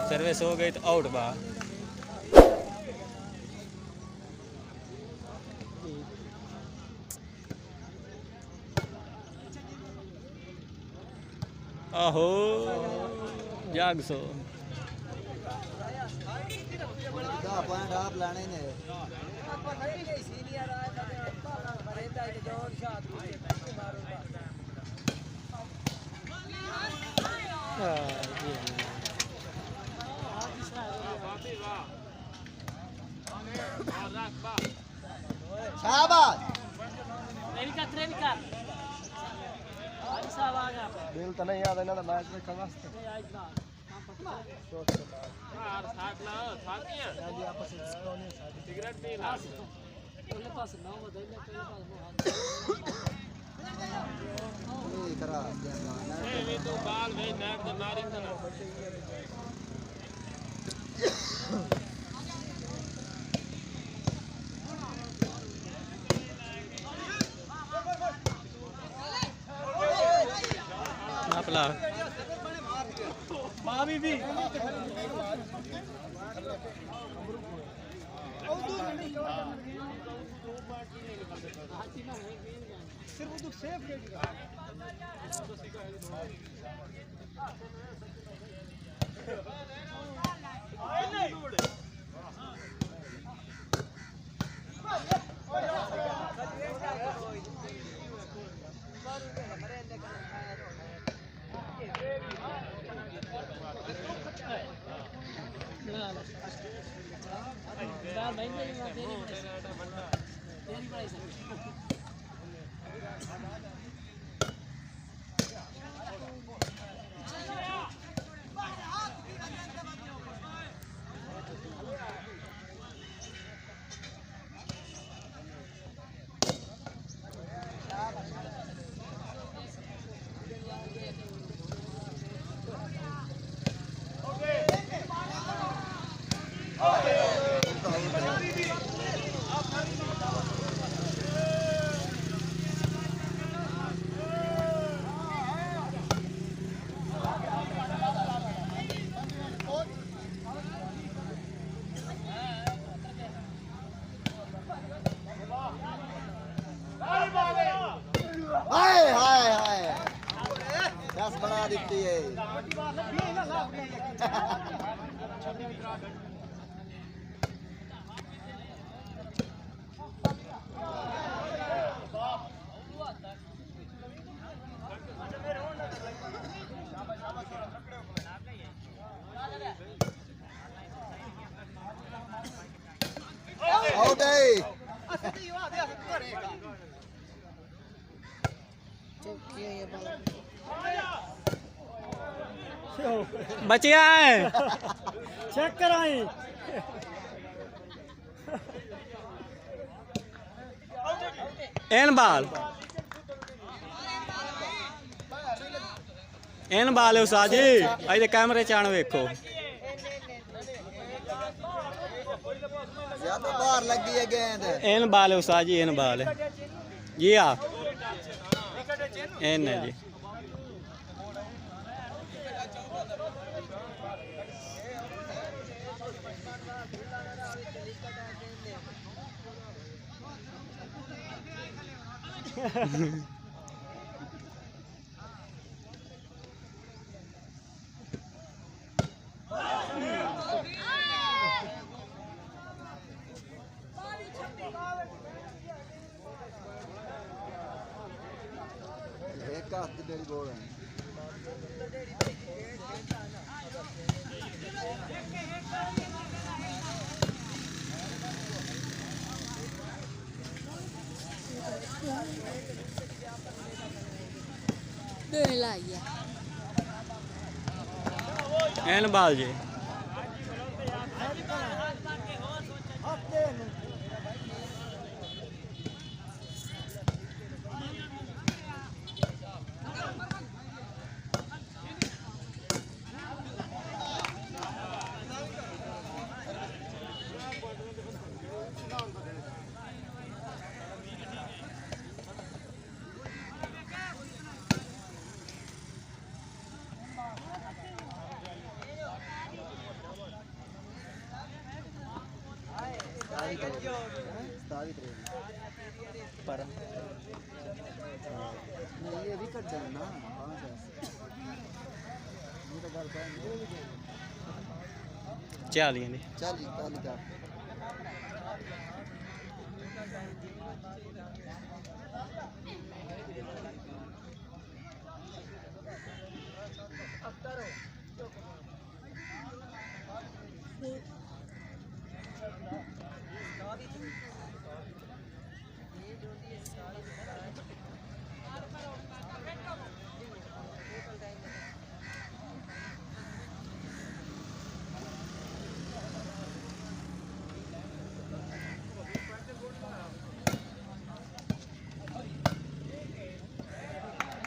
Service हो गई तो आउट बा। आहो जाग सो पॉइंट आप लाने ने शाबाश दिल तो नहीं याद है ना मैच में कल वास्ते यार साथ ला साथ किया यार आपस में सिगरेट पी ला पहले पास ना हो पहले पास वो ये करा ये तो बाल भाई नाक तो मारी था ना अपला मामी भी सिर्फ तो सेफ बना देती है आउट है बचिया है चेक कराई एन बाल है उसा जी अजे कैमरे चाण वेखो बाहर लगी है गेंद एन बाल है उसा जी एन बाल है जी आ एन है जी एक हाथ की डेढ़ बॉल है एन बाल जी पर ये भी कट जाए ना 5 ये तो गल पे 40 ने 40 का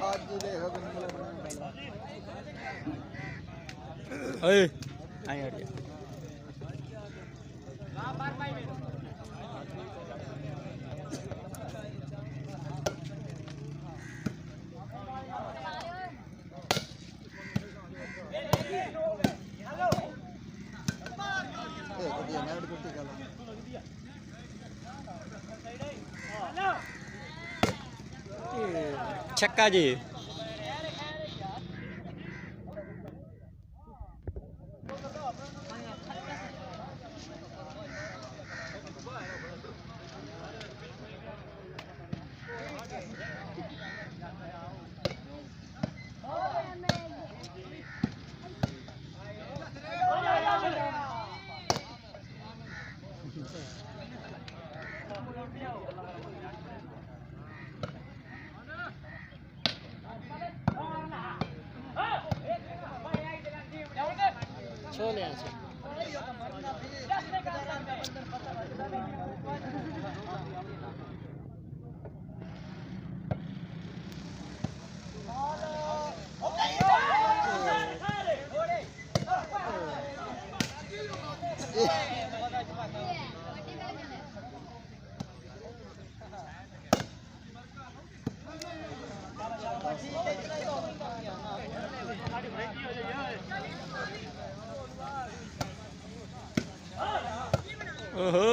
आज जी देखो कितने ओए आई हट जा छक्का जी छोले আছে ओहो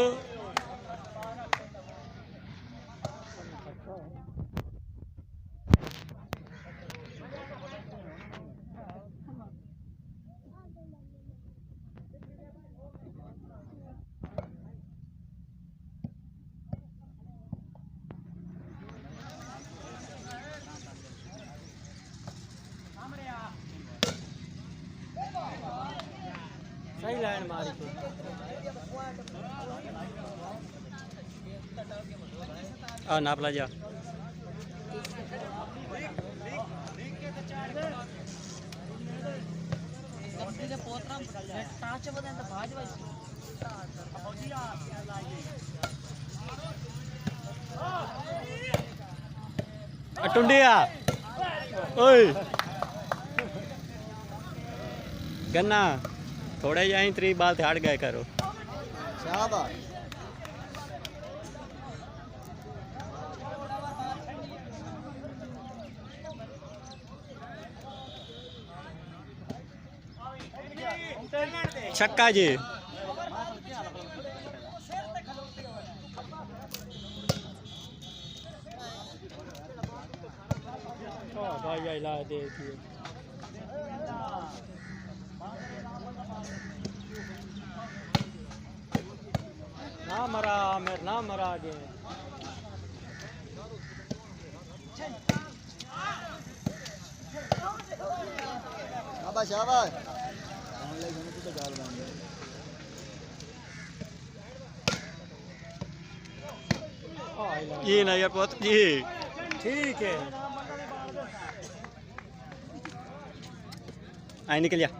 सही लाइन मारी को आ नाप ला जा टुंडिया ओए गन्ना थोड़े यहीं 3 बाल थे हट गए करो शाबाश छक्का जी भाई ला देखिए ना मरा मेरे ना मरा आगे शाबाश शाबाश ले जाने तो गाल बन ये ना यार पुत जी ठीक है आई निकल जा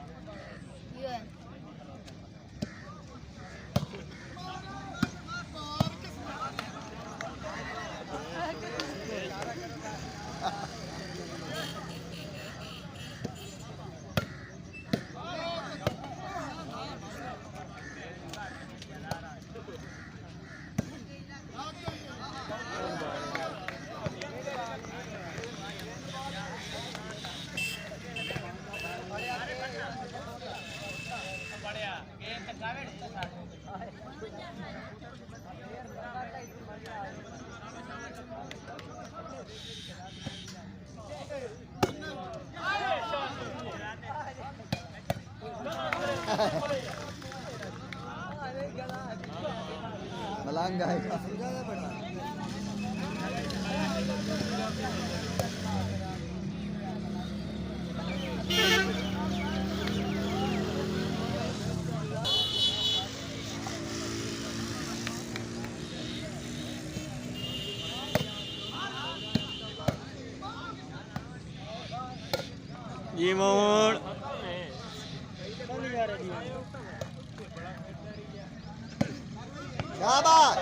मलंग आएगा जी मोड़ शाबाश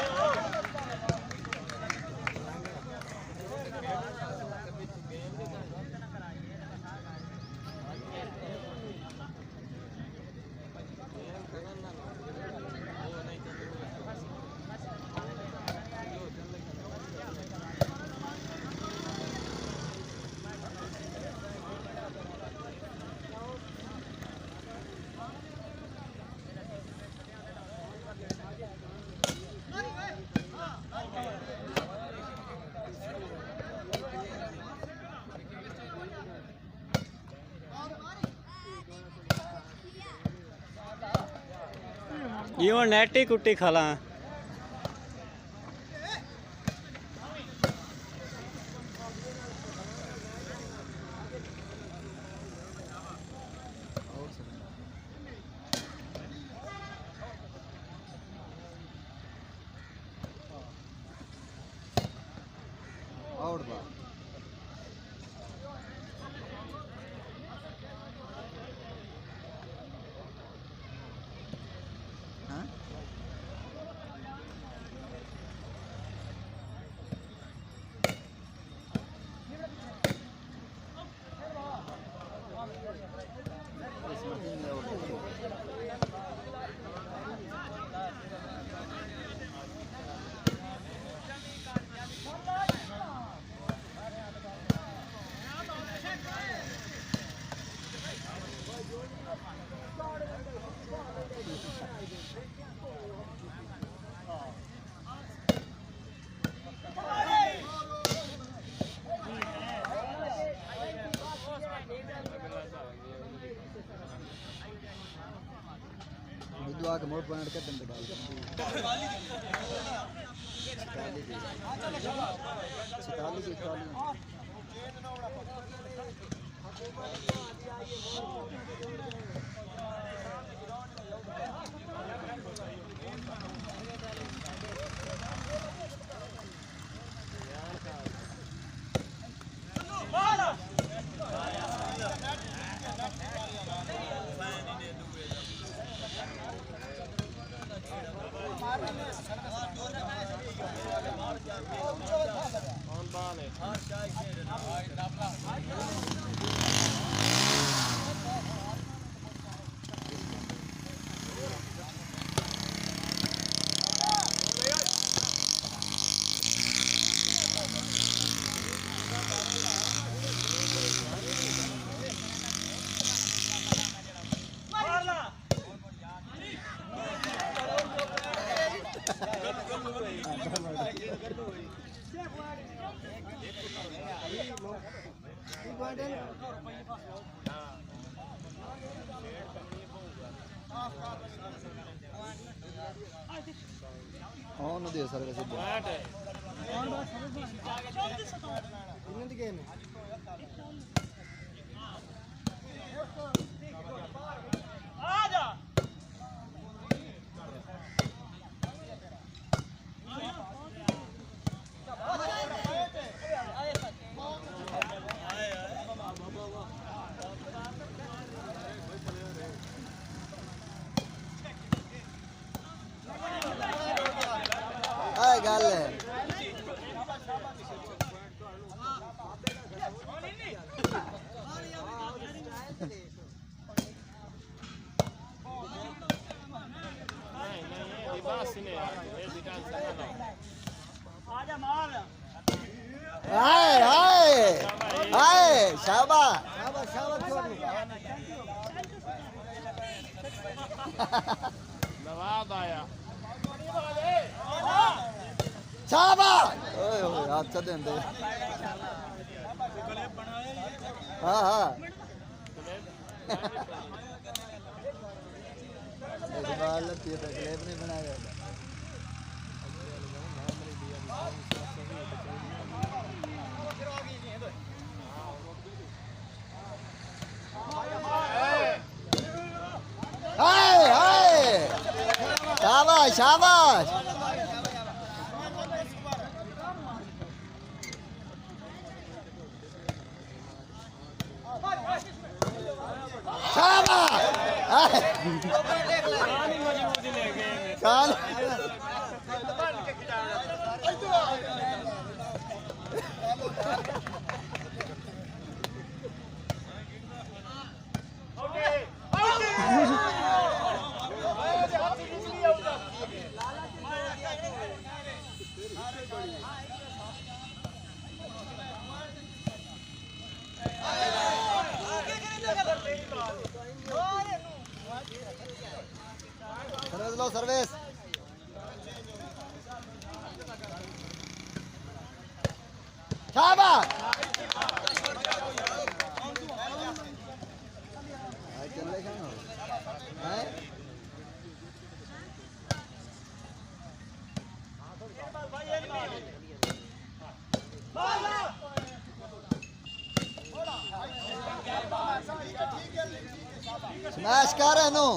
जी वो नेट ही कुट्टी खाला आउट बा हाँ विद्वा के मोड़ पकड़ के दंड डाल అవును దే సరే సిద్ధ ਆਏ ਗੱਲ ਹੈ हाय हाय हाय शाबाश शाबाश शाबाश नवाब आया शाबाश ओए ओए हाथ से देंदे हां हां ये बाल लती है क्लिप नहीं बनाया शाबाश पानी मजबूती ले गए काल सर्विस लो सर्विस शाबाश चल रहे हैं स्मैश कर रहे नो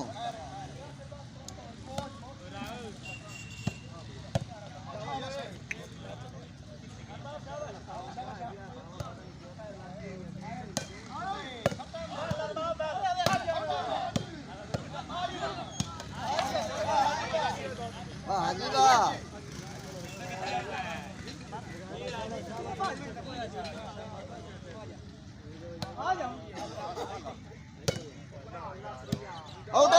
हाँ जी वाह आउट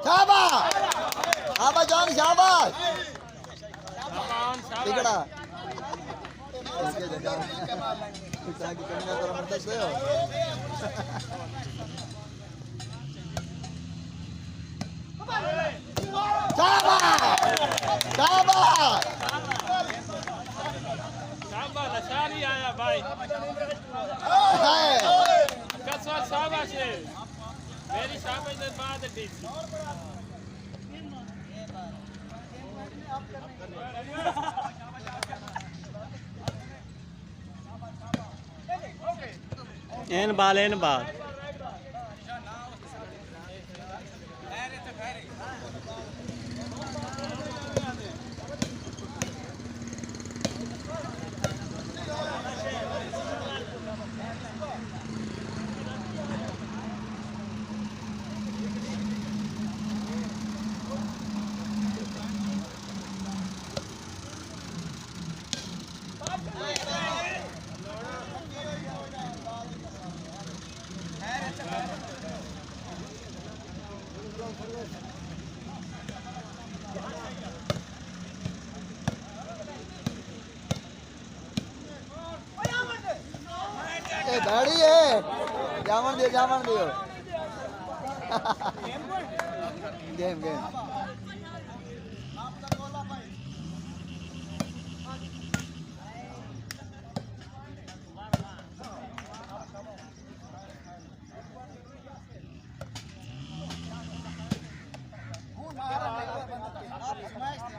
शाबाश आबा जान शाबाश टिकड़ा इसके जगह ताकि कन्या तो मरता से हो शाबाश शाबाश शाबाश शारी आया भाई कसवा शाबाश है मेरी शाबाश के बाद डीसी एन बाल गाड़ी है जामन दियो गेम गेम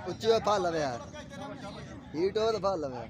उच्ची फल लवे यार हीट हो तो फल लवे